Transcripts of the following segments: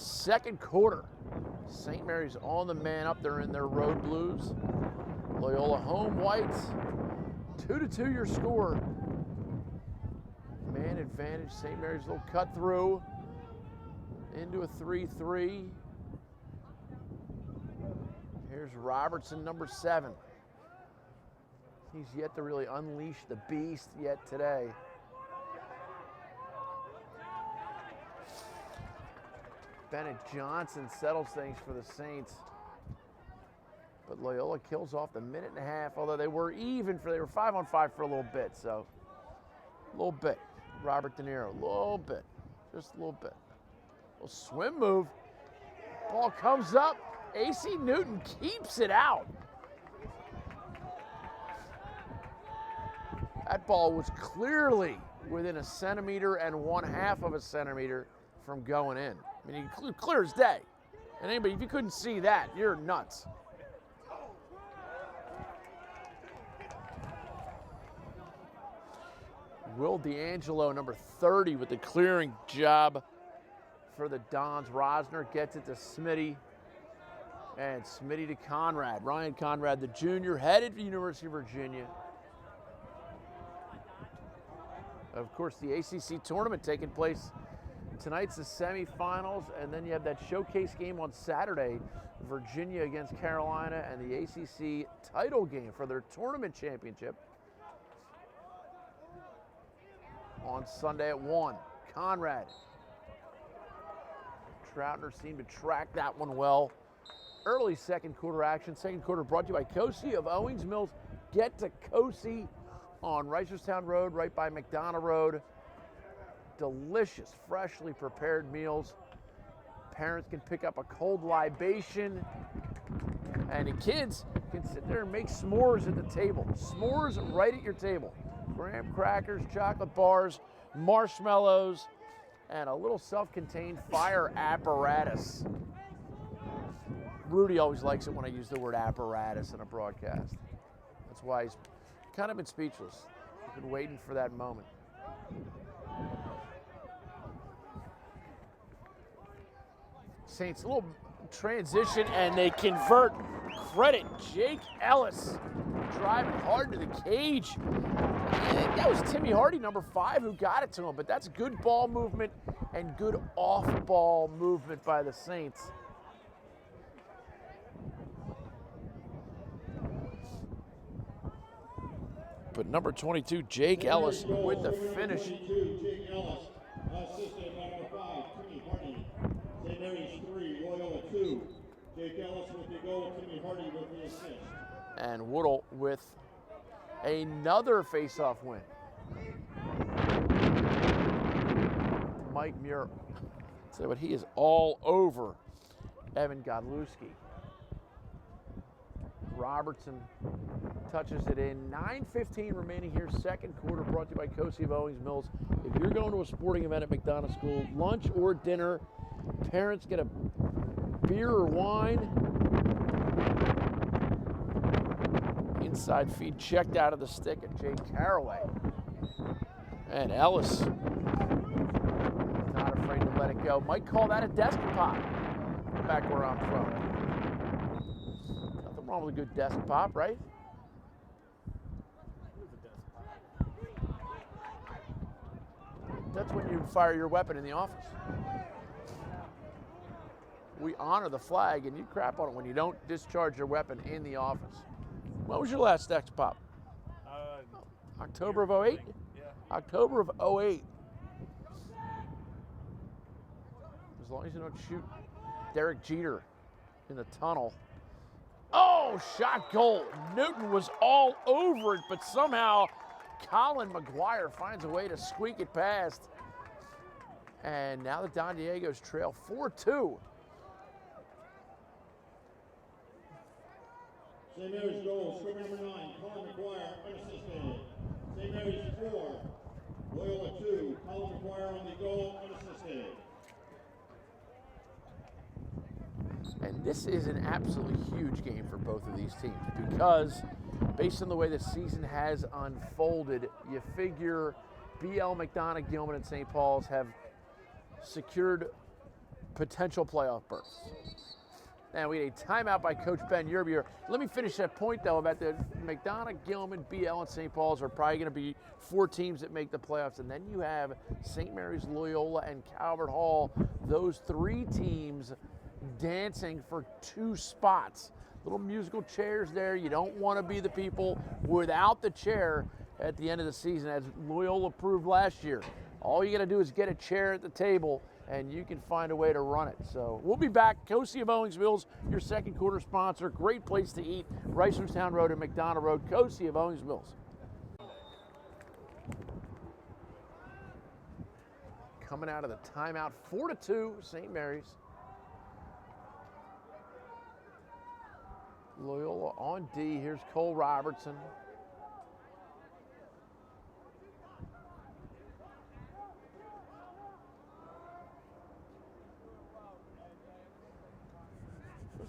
Second quarter. St. Mary's on the man up there in their road blues. Loyola home whites. 2-2 your score. Man advantage. St. Mary's little cut through into a 3-3. Here's Robertson, number 7. He's yet to really unleash the beast yet today. Bennett Johnson settles things for the Saints. But Loyola kills off the minute and a half, although they were even they were 5-on-5 for a little bit, so a little bit. Robert De Niro, a little bit, just a little bit. A little swim move. Ball comes up. AC Newton keeps it out. That ball was clearly within 1 centimeter and 1/2 of a centimeter from going in. I mean, clear as day. And anybody, if you couldn't see that, you're nuts. Will D'Angelo, number 30, with the clearing job for the Dons. Rosner gets it to Smitty. And Smitty to Conrad. Ryan Conrad, the junior, headed to the University of Virginia. Of course, the ACC tournament taking place. Tonight's the semifinals, and then you have that showcase game on Saturday, Virginia against Carolina, and the ACC title game for their tournament championship on Sunday at 1. Conrad. Troutner seemed to track that one well. Early second quarter action. Second quarter brought to you by Cosi of Owings Mills. Get to Cosi on Reisterstown Road, right by McDonough Road. Delicious, freshly prepared meals. Parents can pick up a cold libation, and the kids can sit there and make s'mores at the table. S'mores right at your table. Graham crackers, chocolate bars, marshmallows, and a little self-contained fire apparatus. Rudy always likes it when I use the word apparatus in a broadcast. That's why he's kind of been speechless. He's been waiting for that moment. Saints, a little transition, and they convert. Credit Jake Ellis driving hard to the cage. I think that was Timmy Hardy, number 5, who got it to him, but that's good ball movement and good off-ball movement by the Saints. But number 22, Jake Ellis, with the finish. Jake Ellis, assisted by number 5, Timmy Hardy. St. Mary's 3, Loyola 2. Jake Ellis with the goal, Timmy Hardy with the assist. And Woodle with another face-off win. Mike Muir, so but he is all over Evan Godlewski. Robertson touches it in. 9:15 remaining here, second quarter, brought to you by Cosi of Owings Mills. If you're going to a sporting event at McDonough School, lunch or dinner, parents get a beer or wine. Inside feed checked out of the stick at Jake Caraway. And Ellis, not afraid to let it go. Might call that a desk pop back where I'm from. Nothing wrong with a good desk pop, right? That's when you fire your weapon in the office. We honor the flag, and you crap on it when you don't discharge your weapon in the office. When was your last desk pop? October of 08? Yeah. October of 08. As long as you don't shoot Derek Jeter in the tunnel. Oh, shot goal. Newton was all over it, but somehow Colin McGuire finds a way to squeak it past. And now the Don Diegos trail 4-2. St. Mary's goal, scorer number 9, Colin McGuire, unassisted. St. Mary's 4, Loyola 2, Colin McGuire on the goal, unassisted. And this is an absolutely huge game for both of these teams because based on the way the season has unfolded, you figure BL, McDonough, Gilman, and St. Paul's have secured potential playoff berths. And we had a timeout by Coach Ben Yerbier. Let me finish that point, though, about the McDonough, Gilman, BL, and St. Paul's are probably going to be 4 teams that make the playoffs. And then you have St. Mary's, Loyola, and Calvert Hall. Those 3 teams dancing for 2 spots. Little musical chairs there. You don't want to be the people without the chair at the end of the season, as Loyola proved last year. All you got to do is get a chair at the table, and you can find a way to run it. So we'll be back. Cosi of Owings Mills, your second quarter sponsor. Great place to eat. Reisterstown Road and McDonough Road. Cosi of Owings Mills. Coming out of the timeout, 4-2, St. Mary's. Loyola on D. Here's Cole Robertson.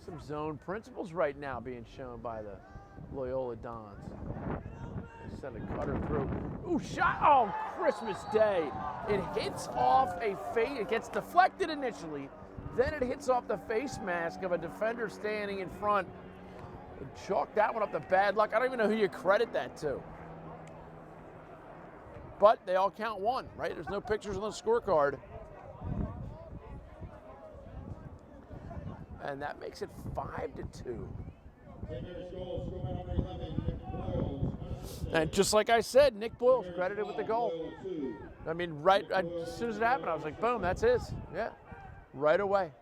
Some zone principles right now being shown by the Loyola Dons. They send a cutter through. Ooh, shot! Oh, Christmas Day. It hits off a face. It gets deflected initially. Then it hits off the face mask of a defender standing in front. Chalk that one up to bad luck. I don't even know who you credit that to. But they all count 1, right? There's no pictures on the scorecard. And that makes it 5-2. And just like I said, Nick Boyle's credited with the goal. I mean, right as soon as it happened, I was like, boom, that's his. Yeah, right away.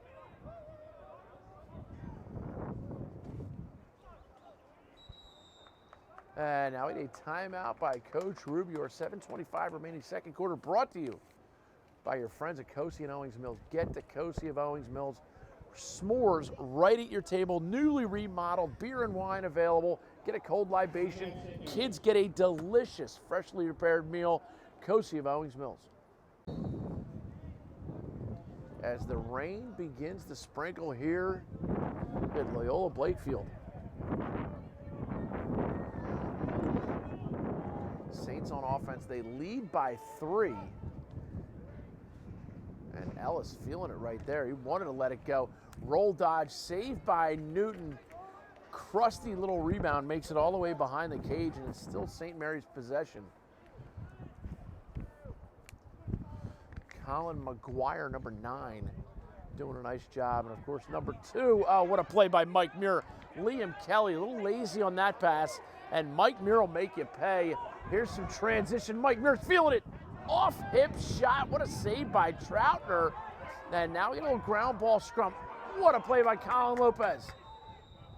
And now we need a timeout by Coach Rubio. 7:25 remaining second quarter, brought to you by your friends at Cosi and Owings Mills. Get to Cosi of Owings Mills. S'mores right at your table, newly remodeled, beer and wine available. Get a cold libation. Kids get a delicious, freshly prepared meal. Cosi of Owings Mills. As the rain begins to sprinkle here at Loyola Blakefield. Saints on offense, they lead by 3. And Ellis feeling it right there. He wanted to let it go. Roll dodge, saved by Newton. Crusty little rebound makes it all the way behind the cage, and it's still St. Mary's possession. Colin McGuire, number 9, doing a nice job. And of course, number 2, oh, what a play by Mike Muir. Liam Kelly, a little lazy on that pass, and Mike Muir will make you pay. Here's some transition. Mike Muir's feeling it. Off hip shot. What a save by Troutner. And now we get a little ground ball scrum. What a play by Colin Lopez.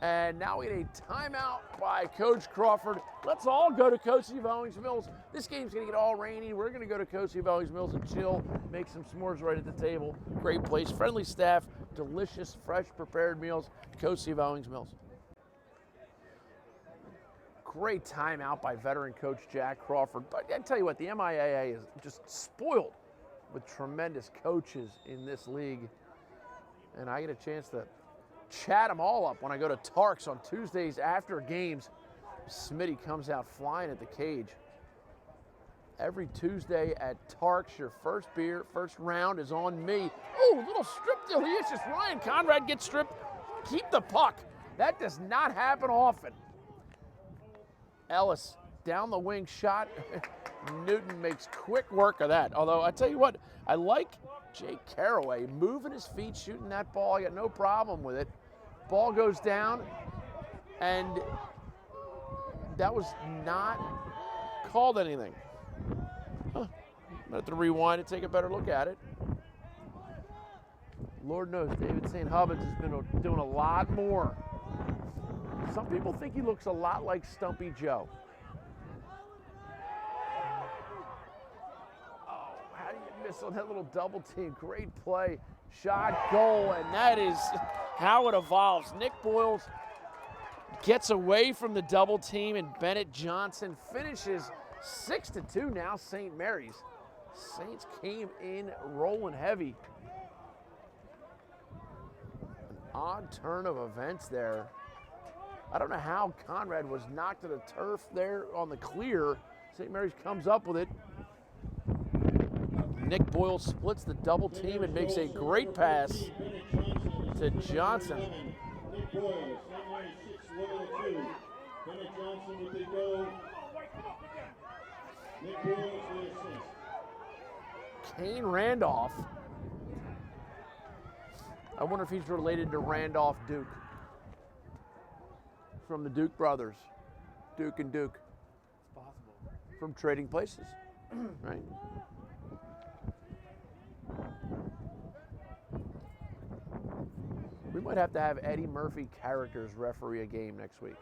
And now we need a timeout by Coach Crawford. Let's all go to Cosi of Owings Mills. This game's going to get all rainy. We're going to go to Cosi of Owings Mills and chill, make some s'mores right at the table. Great place, friendly staff, delicious, fresh, prepared meals. Cosi of Owings Mills. Great timeout by veteran coach Jack Crawford. But I tell you what, the MIAA is just spoiled with tremendous coaches in this league. And I get a chance to chat them all up when I go to Tarks on Tuesdays after games. Smitty comes out flying at the cage. Every Tuesday at Tarks, your first beer, first round is on me. Oh, little strip delicious. Ryan Conrad gets stripped. Keep the puck. That does not happen often. Ellis down the wing shot. Newton makes quick work of that. Although I tell you what, I like Jake Caraway moving his feet, shooting that ball. I got no problem with it. Ball goes down, and that was not called anything. Huh. I'm gonna have to rewind and take a better look at it. Lord knows David St. Hubbins has been doing a lot more. Some people think he looks a lot like Stumpy Joe. Oh, how do you miss on that little double team? Great play, shot, goal, and that is how it evolves. Nick Boyles gets away from the double team, and Bennett Johnson finishes 6-2 now, St. Mary's. Saints came in rolling heavy. An odd turn of events there. I don't know how Conrad was knocked to the turf there on the clear. St. Mary's comes up with it. Nick Boyle splits the double team and makes a great pass to Johnson. Nick Boyle, St. Mary's 6, Loyola 2. Bennett Johnson with the goal. Nick Boyle is the assist. Kane Randolph. I wonder if he's related to Randolph Duke from the Duke brothers. Duke and Duke. It's possible. From Trading Places, right? We might have to have Eddie Murphy characters referee a game next week.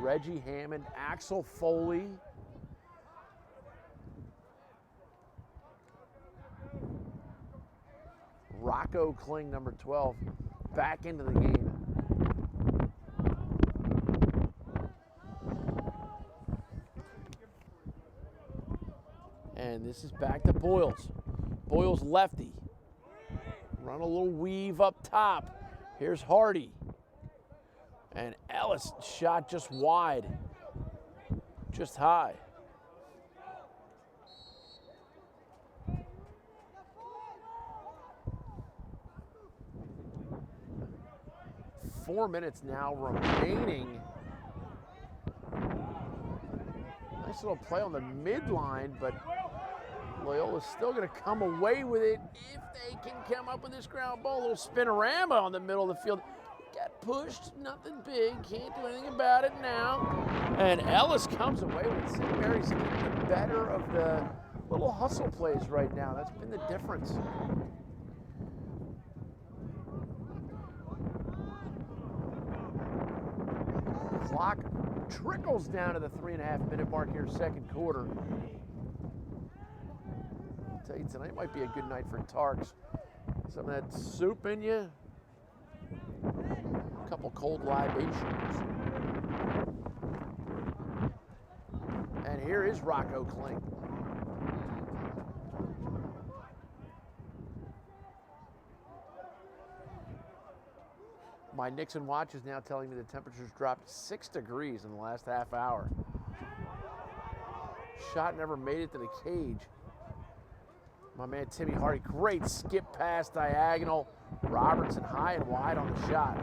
Reggie Hammond, Axel Foley. Rocco Kling, number 12, back into the game. And this is back to Boyles. Boyles lefty. Run a little weave up top. Here's Hardy. And Ellis shot just wide, just high. Four minutes now remaining. Nice little play on the midline, but Loyola's still going to come away with it if they can come up with this ground ball. A little spinorama on the middle of the field. Got pushed, nothing big, can't do anything about it now. And Ellis comes away with it. St. Mary's getting the better of the little hustle plays right now. That's been the difference. Clock trickles down to the 3.5-minute mark here, second quarter. I'll tell you, tonight might be a good night for Tarks. Some of that soup in you. A couple cold libations. And here is Rocco Kling. My Nixon watch is now telling me the temperature's dropped 6 degrees in the last half hour. Shot never made it to the cage. My man Timmy Hardy, great skip pass diagonal. Robertson high and wide on the shot.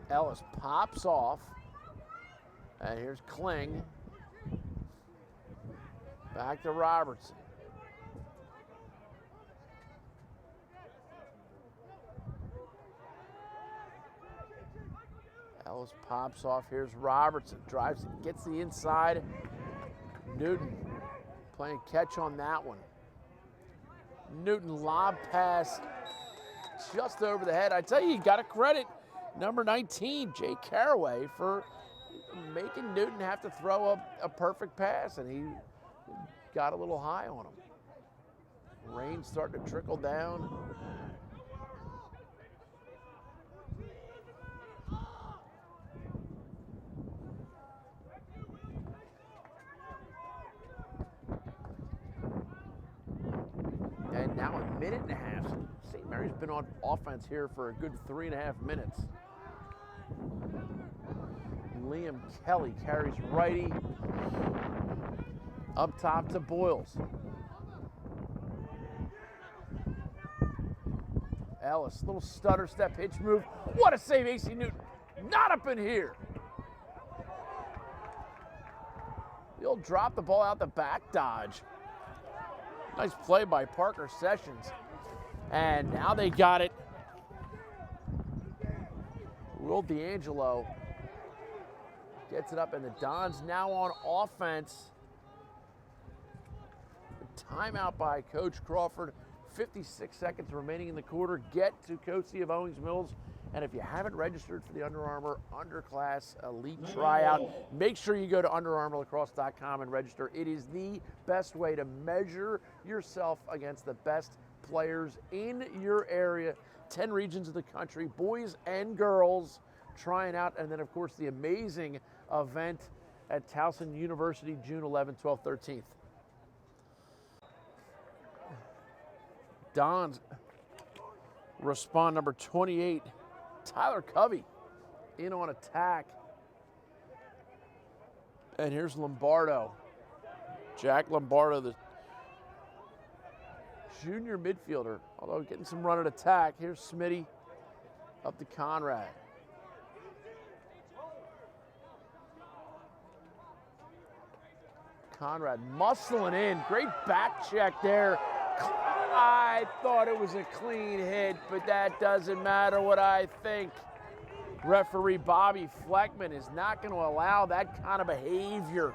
Ellis pops off. And here's Kling. Back to Robertson. Ellis pops off. Here's Robertson. Drives it, gets the inside. Newton playing catch on that one. Newton lob pass just over the head. I tell you got to credit number 19, Jay Caraway, for making Newton have to throw a perfect pass, and he got a little high on him. Rain starting to trickle down. And now a minute and a half. St. Mary's been on offense here for a good 3.5 minutes. Liam Kelly carries righty up top to Boyles. Ellis, little stutter step hitch move. What a save, AC Newton. Not up in here. He'll drop the ball out the back dodge. Nice play by Parker Sessions. And now they got it. Will D'Angelo gets it up, and the Dons now on offense. Timeout by Coach Crawford. 56 seconds remaining in the quarter. Get to Cosi of Owings Mills And if you haven't registered for the Under Armour Underclass Elite Tryout, make sure you go to UnderArmourLacrosse.com and register. It is the best way to measure yourself against the best players in your area. 10 regions of the country, boys and girls trying out. And then, of course, the amazing event at Towson University, June 11th, 12th, 13th. Don's respond number 28, Tyler Covey, in on attack. And here's Lombardo. Jack Lombardo, the junior midfielder, although getting some run at attack. Here's Smitty up to Conrad. Conrad muscling in. Great back check there. I thought it was a clean hit, but that doesn't matter what I think. Referee Bobby Fleckman is not going to allow that kind of behavior.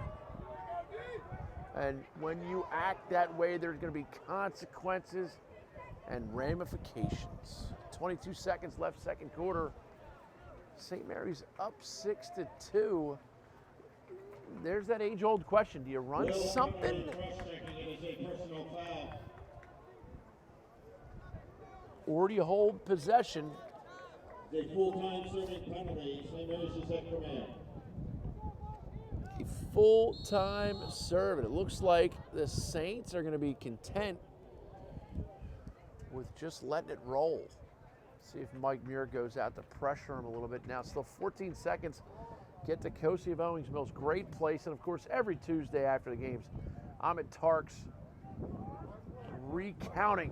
And when you act that way, there's going to be consequences and ramifications. 22 seconds left, second quarter. St. Mary's up 6-2. There's that age-old question. Do you run something? Or do you hold possession? A full-time serving penalty. St. Mary's is at command. A full-time serve. And it looks like the Saints are going to be content with just letting it roll. See if Mike Muir goes out to pressure him a little bit. Now still 14 seconds. Get to Cosi of Owings Mills. Great place. And, of course, every Tuesday after the games, I'm at Tark's recounting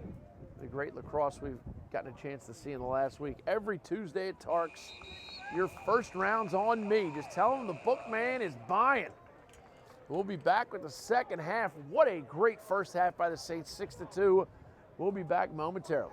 the great lacrosse we've gotten a chance to see in the last week. Every Tuesday at Tark's, your first round's on me. Just tell them the bookman is buying. We'll be back with the second half. What a great first half by the Saints, 6-2. We'll be back momentarily.